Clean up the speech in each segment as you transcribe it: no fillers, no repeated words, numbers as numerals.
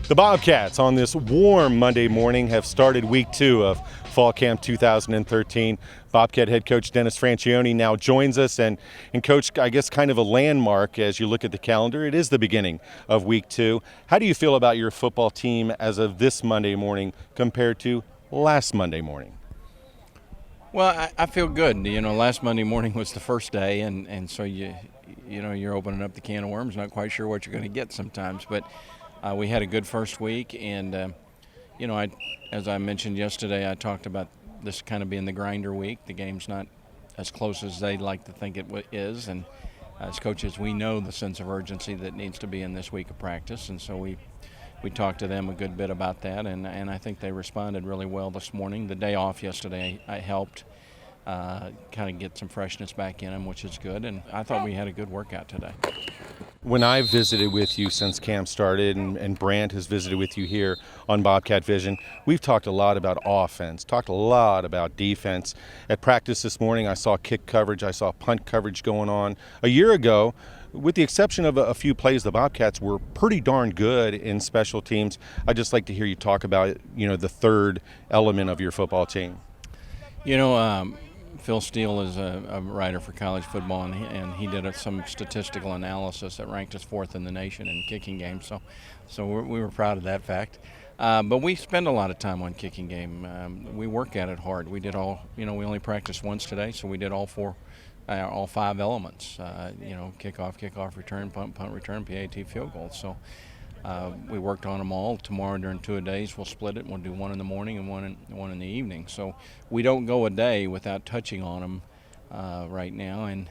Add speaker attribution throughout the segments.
Speaker 1: The Bobcats on this warm Monday morning have started week 2 of Fall Camp 2013. Bobcat head coach Dennis Franchione now joins us, and coach, I guess kind of a landmark as you look at the calendar. It is the beginning of week 2. How do you feel about your football team as of this Monday morning compared to last Monday morning?
Speaker 2: Well, I feel good. You know, last Monday morning was the first day, and so you're opening up the can of worms, not quite sure what you're going to get sometimes, but we had a good first week, and as I mentioned yesterday, I talked about this kind of being the grinder week. The game's not as close as they'd like to think it is, and as coaches, we know the sense of urgency that needs to be in this week of practice, and so we talked to them a good bit about that, and I think they responded really well this morning. The day off yesterday I helped kind of get some freshness back in them, which is good, and I thought we had a good workout today.
Speaker 1: When I've visited with you since camp started, and Brant has visited with you here on Bobcat Vision, we've talked a lot about offense, talked a lot about defense. At practice this morning, I saw kick coverage, I saw punt coverage going on. A year ago, with the exception of a few plays, the Bobcats were pretty darn good in special teams. I'd just like to hear you talk about, the third element of your football team.
Speaker 2: Phil Steele is a writer for college football, and he did some statistical analysis that ranked us 4th in the nation in kicking games. So we were proud of that fact. But we spend a lot of time on kicking game. We work at it hard. We did all. We only practiced once today, so we did all 5 elements. Kickoff, return, punt, return, PAT, field goal. So we worked on them all. Tomorrow during 2 days we'll split it. We'll do one in the morning and one in the evening. So we don't go a day without touching on them right now. And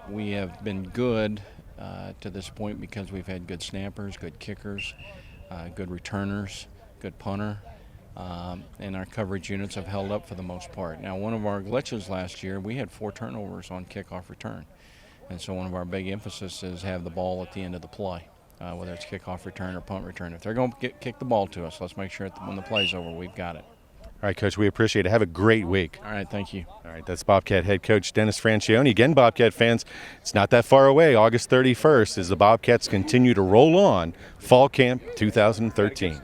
Speaker 2: we have been good to this point because we've had good snappers, good kickers, good returners, good punter. And our coverage units have held up for the most part. Now, one of our glitches last year, we had 4 turnovers on kickoff return. And so one of our big emphasis is have the ball at the end of the play, whether it's kickoff return or punt return. If they're going to kick the ball to us, let's make sure when the play's over, we've got it.
Speaker 1: All right, Coach, we appreciate it. Have a great week.
Speaker 2: All right, thank you.
Speaker 1: All right, that's Bobcat head coach Dennis Franchione. Again, Bobcat fans, it's not that far away, August 31st, as the Bobcats continue to roll on Fall Camp 2013.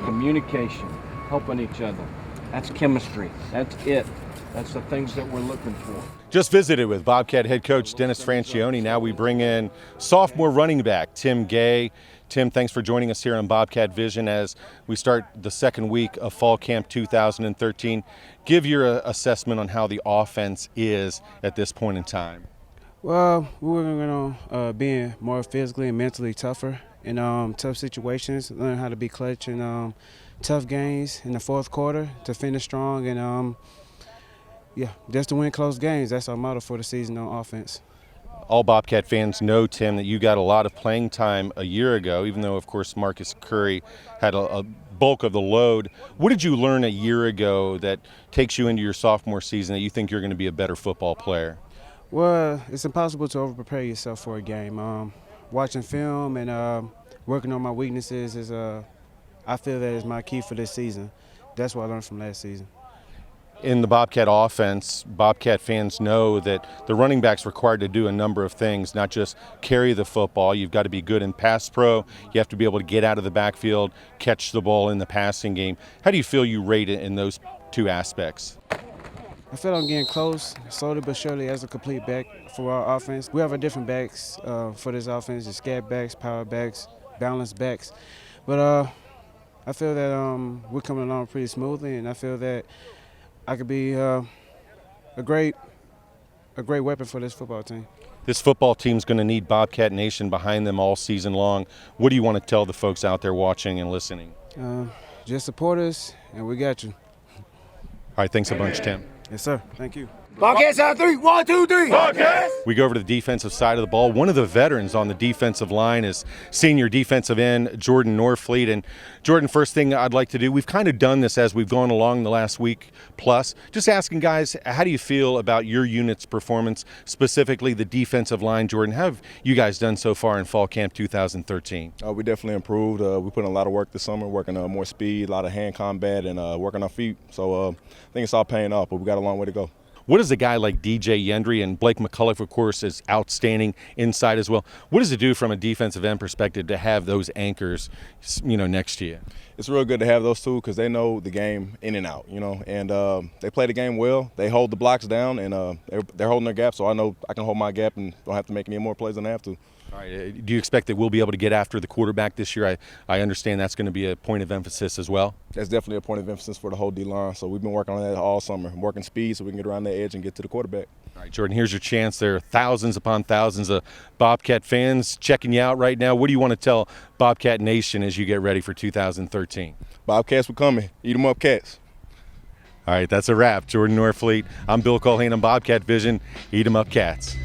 Speaker 2: Communication, helping each other. That's chemistry. That's it. That's the things that we're looking for.
Speaker 1: Just visited with Bobcat head coach Dennis Franchione. Now we bring in sophomore running back Tim Gay. Tim, thanks for joining us here on Bobcat Vision as we start the second week of Fall Camp 2013. Give your assessment on how the offense is at this point in time.
Speaker 3: Well, we're going to be more physically and mentally tougher in tough situations, learn how to be clutch in tough games in the fourth quarter to finish strong, and just to win close games. That's our motto for the season on offense.
Speaker 1: All Bobcat fans know, Tim, that you got a lot of playing time a year ago, even though, of course, Marcus Curry had a bulk of the load. What did you learn a year ago that takes you into your sophomore season that you think you're going to be a better football player?
Speaker 3: Well, it's impossible to over-prepare yourself for a game. Watching film and working on my weaknesses is, I feel that is my key for this season. That's what I learned from last season.
Speaker 1: In the Bobcat offense, Bobcat fans know that the running back's required to do a number of things, not just carry the football. You've got to be good in pass pro. You have to be able to get out of the backfield, catch the ball in the passing game. How do you feel you rate it in those 2 aspects?
Speaker 3: I feel I'm getting close, slowly but surely, as a complete back for our offense. We have different backs for this offense, the scat backs, power backs, balanced backs. But I feel that we're coming along pretty smoothly, and I feel that I could be a great weapon for this football team.
Speaker 1: This football team's going to need Bobcat Nation behind them all season long. What do you want to tell the folks out there watching and listening?
Speaker 3: Just support us, and we got you.
Speaker 1: All right, thanks a bunch, Tim.
Speaker 3: Yes, sir. Thank you.
Speaker 4: Bobcats on 3. 1, 2, 3. Bobcats!
Speaker 1: We go over to the defensive side of the ball. One of the veterans on the defensive line is senior defensive end Jordan Norfleet. And Jordan, first thing I'd like to do, we've kind of done this as we've gone along the last week plus. Just asking guys, how do you feel about your unit's performance, specifically the defensive line? Jordan, how have you guys done so far in Fall Camp 2013?
Speaker 5: We definitely improved. We put in a lot of work this summer, working more speed, a lot of hand combat, and working our feet. So I think it's all paying off, but we got a long way to go.
Speaker 1: What does a guy like DJ Yendry, and Blake McCullough, of course, is outstanding inside as well. What does it do from a defensive end perspective to have those anchors, next to you?
Speaker 5: It's real good to have those two because they know the game in and out, and they play the game well. They hold the blocks down, and they're holding their gap, so I know I can hold my gap and don't have to make any more plays than I have to.
Speaker 1: All right. Do you expect that we'll be able to get after the quarterback this year? I understand that's going to be a point of emphasis as well.
Speaker 5: That's definitely a point of emphasis for the whole D-line. So we've been working on that all summer, working speed so we can get around the edge and get to the quarterback.
Speaker 1: All right, Jordan, here's your chance. There are thousands upon thousands of Bobcat fans checking you out right now. What do you want to tell Bobcat Nation as you get ready for 2013?
Speaker 5: Bobcats were coming. Eat 'em up, cats.
Speaker 1: All right, that's a wrap. Jordan Norfleet. I'm Bill Culhane on Bobcat Vision. Eat 'em up, cats.